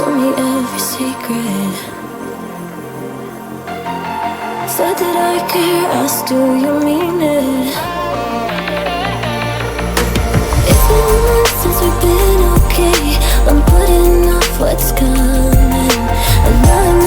told me every secret. Said that I care, asked do you mean it? It's been months since we've been okay. I'm putting off what's coming. And now I'm